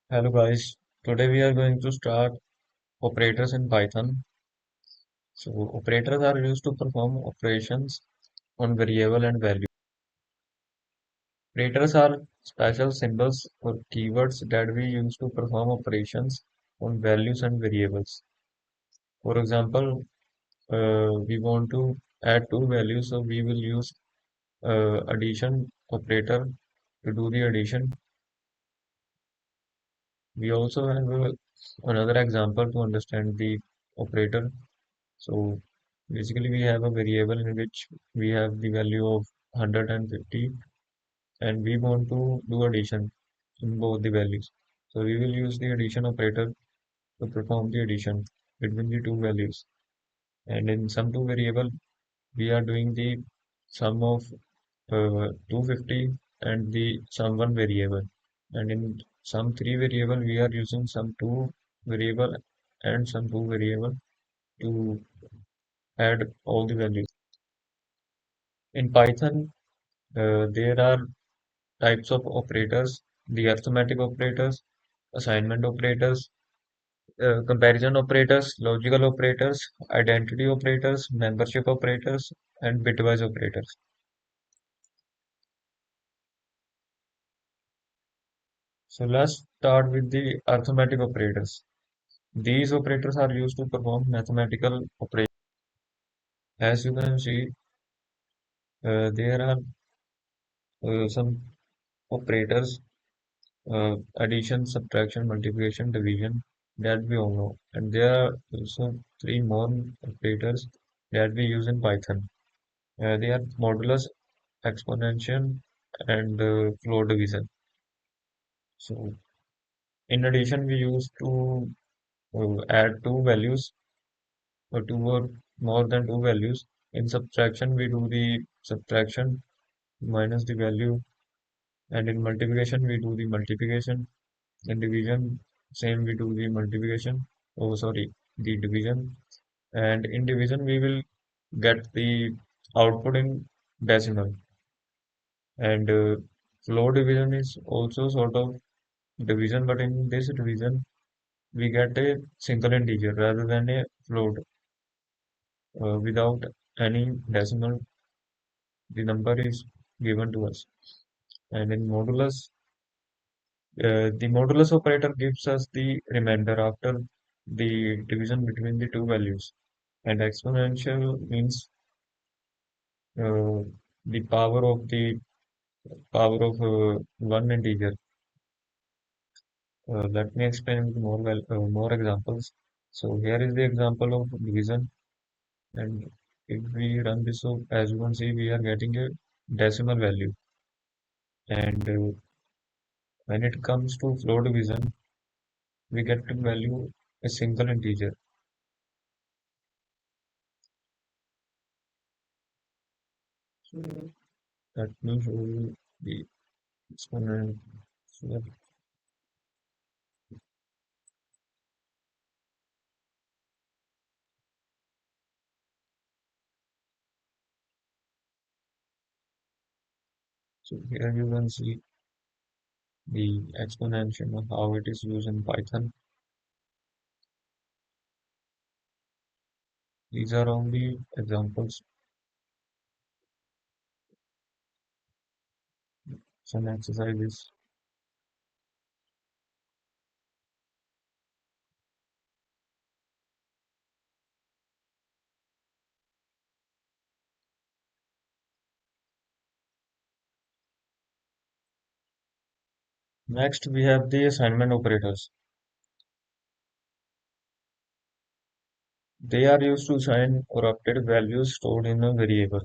Hello guys, today we are going to start operators in Python. So operators are used to perform operations on variable and value. Operators are special symbols or keywords that we use to perform operations on values and variables. For example, we want to add two values, so we will use addition operator to do the addition. We also have another example to understand the operator. So basically we have a variable in which we have the value of 150 and we want to do addition in both the values. So we will use the addition operator to perform the addition between the two values. And in sum two variable, we are doing the sum of 250 and the sum one variable. And in sum three variable, we are using sum two variable and sum two variable to add all the values. In Python, there are types of operators: the arithmetic operators, assignment operators, comparison operators, logical operators, identity operators, membership operators, and bitwise operators. So let's start with the arithmetic operators. These operators are used to perform mathematical operations. As you can see, there are some operators: addition, subtraction, multiplication, division, that we all know. And there are also three more operators that we use in Python. They are modulus, exponential, and floor division. So in addition, we use to add two values or two or more than two values. In subtraction, we do the subtraction minus the value, and in multiplication, we do the multiplication. In division, same we do the multiplication. Oh, sorry, the division. And in division, we will get the output in decimal. And floor division is also sort of division, but in this division, we get a single integer rather than a float. Without any decimal, the number is given to us. And in modulus, the modulus operator gives us the remainder after the division between the two values. And exponential means uh, the power of one integer. Let me explain with more examples. So here is the example of division, and if we run this, so as you can see, we are getting a decimal value. And when it comes to floor division, we get to value a single integer. So let me show you the exponent. So so here you can see the explanation of how it is used in Python. These are only examples, some exercises. Next, we have the assignment operators. They are used to assign or update values stored in a variable.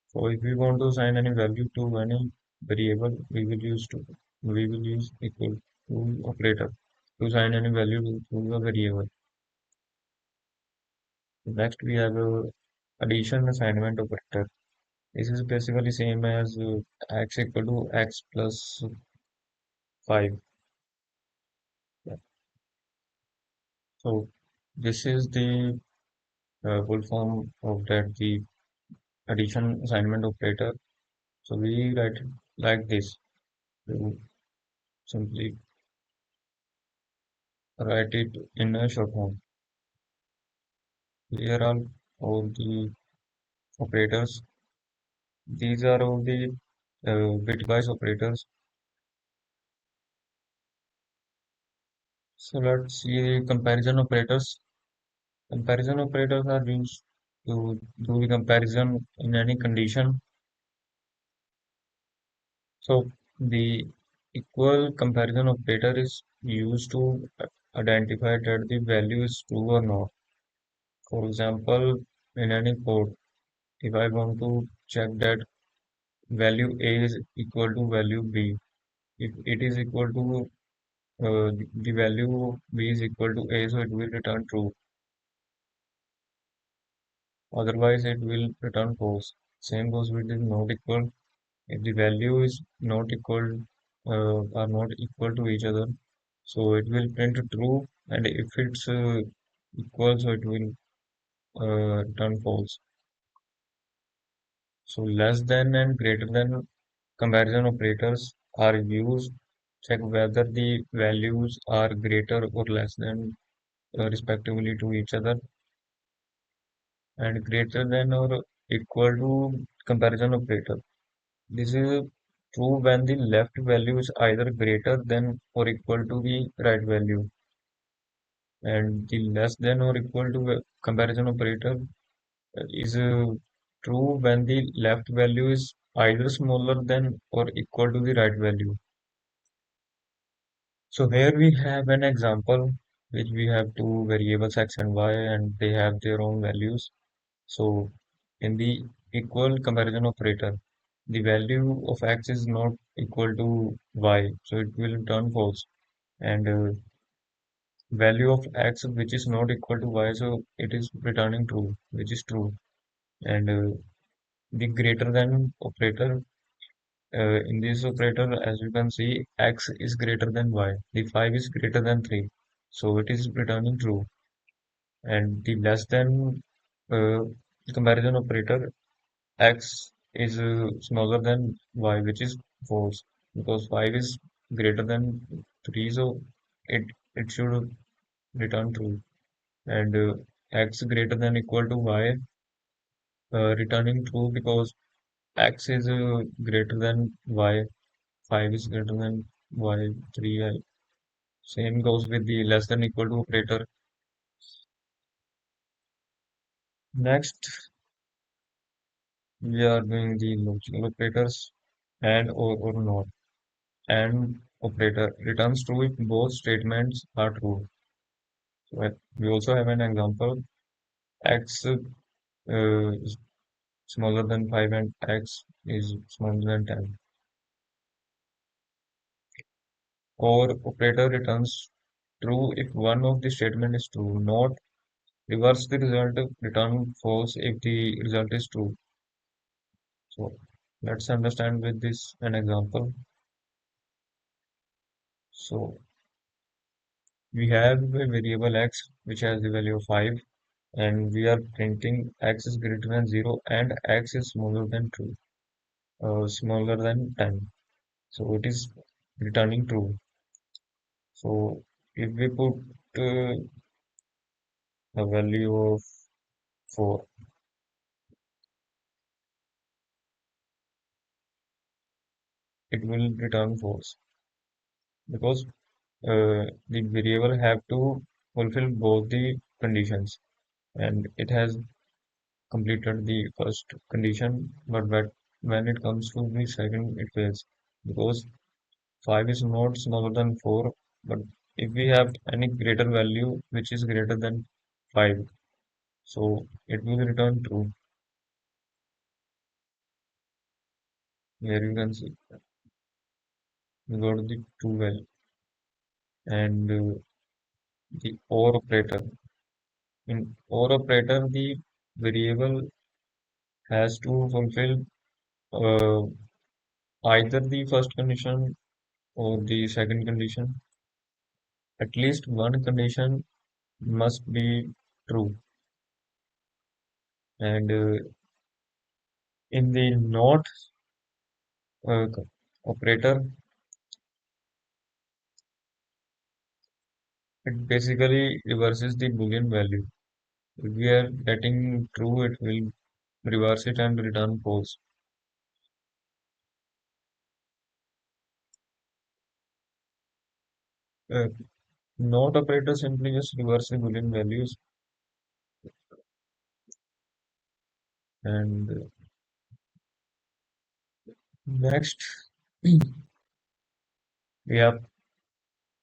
So if we want to assign any value to any variable, we will use equal to operator to assign any value to a variable. Next, we have a addition assignment operator. This is basically same as x equal to x plus 5. Yeah. So this is the full form of that, the addition assignment operator. So we write it like this. simply write it in a short form. Here are all the operators. These are all the bitwise operators. So let's see the comparison operators. Comparison operators are used to do the comparison in any condition. So the equal comparison operator is used to identify that the value is true or not. For example, in any code, if I want to check that value A is equal to value B, if it is equal to the value B is equal to A, so it will return true. Otherwise, it will return false. Same goes with the not equal. If the value is not equal are not equal to each other, so it will print true, and if it's equal, so it will return false. So less than and greater than comparison operators are used check whether the values are greater or less than respectively to each other, and greater than or equal to comparison operator. This is true when the left value is either greater than or equal to the right value, and the less than or equal to comparison operator is true when the left value is either smaller than or equal to the right value. So here we have an example which we have two variables x and y and they have their own values. So in the equal comparison operator, the value of x is not equal to y, so it will return false. And value of x which is not equal to y, so it is returning true, which is true. And the greater than operator, in this operator, as you can see, x is greater than y. The 5 is greater than 3, so it is returning true. And the less than uh, comparison operator, x is smaller than y, which is false because 5 is greater than 3, so it it should return true. And x greater than equal to y, returning true because x is greater than y, 5 is greater than y, 3. Same goes with the less than equal to operator. Next, we are doing the logical operators and or not. And operator returns true if both statements are true. So we also have an example x is smaller than 5 and x is smaller than 10. Or operator returns true if one of the statement is true. Not reverse the result, return false if the result is true. So let's understand with this an example. So we have a variable x which has the value of 5 and we are printing x is greater than 0 and x is smaller than 10. So it is returning true. So if we put a value of 4, it will return false because the variable have to fulfill both the conditions and it has completed the first condition, but when it comes to the second, it fails because 5 is not smaller than 4. But if we have any greater value which is greater than 5, so it will return true. Here you can see we got the true value and the OR operator. In OR operator, the variable has to fulfill uh, either the first condition or the second condition. At least one condition must be true. And in the not uh, operator, It basically reverses the Boolean value. If we are getting true, it will reverse it and return false. Uh, Not operator simply just reverse the Boolean values. And next, we have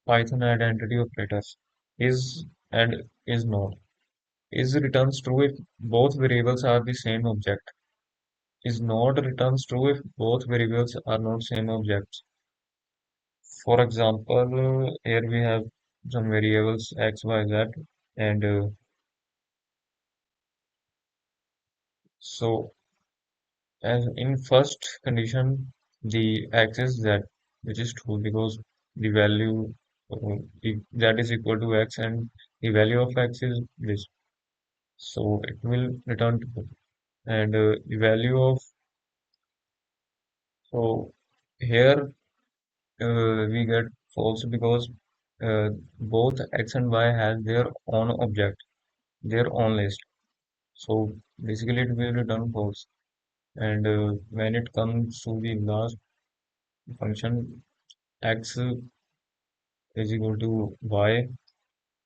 Python identity operators. Is and is not. Is returns true if both variables are the same object. Is not returns true if both variables are not same objects. For example, here we have some variables x, y, z, and so as in first condition, the x is z, which is true because the value z is equal to x, and the value of x is this, so it will return true. And the value of so here we get false because uh, both x and y has their own object, their own list. So basically, it will return false. And when it comes to the last function, x is equal to y,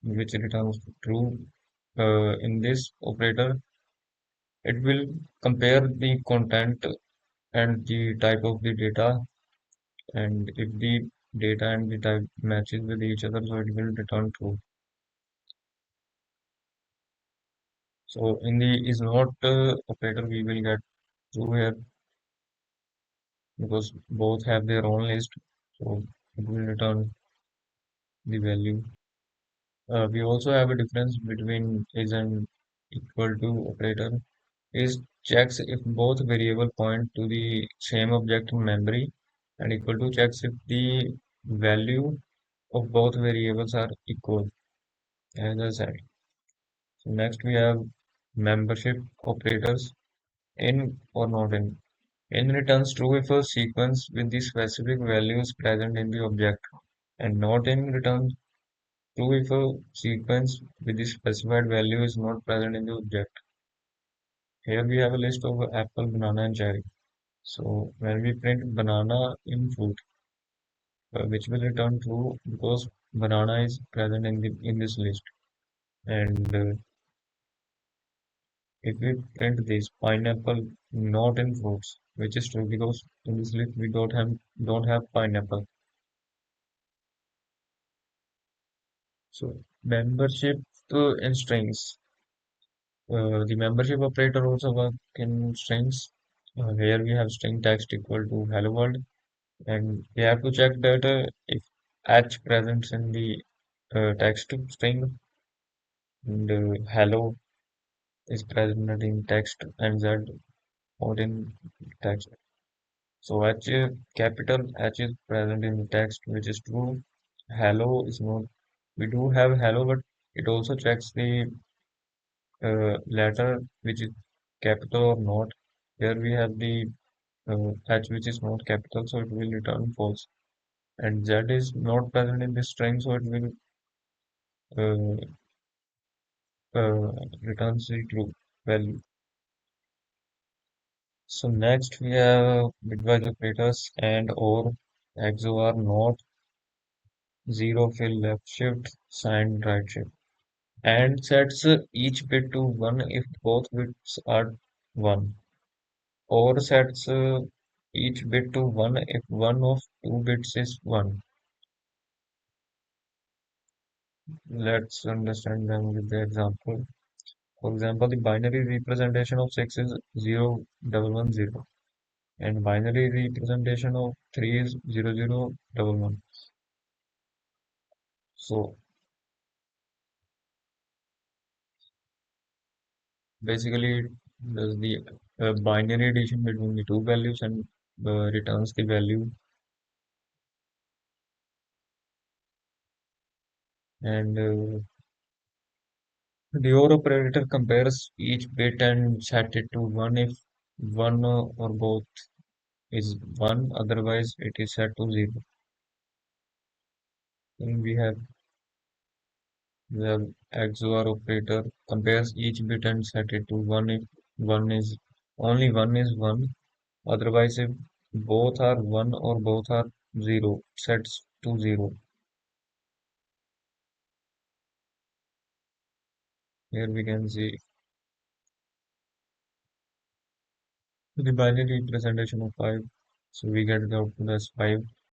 which returns true. In this operator, it will compare the content and the type of the data, and if the data and the type matches with each other, so it will return true. So in the is not operator, we will get true here because both have their own list. So it will return the value. We also have a difference between is and equal to operator. Is checks if both variable point to the same object in memory, and equal to checks if the value of both variables are equal, as I said. So next we have membership operators, in or not in. In returns true if a sequence with the specific values present in the object, and not in returns true if a sequence with the specified value is not present in the object. Here we have a list of apple, banana, and cherry. So when we print banana in fruit, which will return true because banana is present in this list. And if we print this pineapple not in fruits, which is true because in this list we don't have pineapple. So membership in strings. The membership operator also work in strings. Here we have string text equal to hello world, and we have to check that if h presents in the text string, and hello is present in text, and z not in text. So capital H is present in the text, which is true. Hello is not. We do have hello, but it also checks the letter which is capital or not. Here we have the H which is not capital, so it will return false. And Z is not present in this string, so it will uh, returns the true value. So next we have bitwise operators and or XOR not, zero fill left shift, signed right shift. And sets each bit to 1 if both bits are 1. Or sets each bit to 1 if one of two bits is 1. Let's understand them with the example. For example, the binary representation of 6 is 0 1 1 0, and binary representation of 3 is 0 0 1 1. So basically, it does the binary addition between the two values and returns the value. And the OR operator compares each bit and set it to 1 if one or both is 1, otherwise it is set to 0. And we have The XOR operator compares each bit and set it to one if one is only one is one. Otherwise, if both are one or both are zero, sets to zero. Here we can see the binary representation of 5. So we get the output as 5.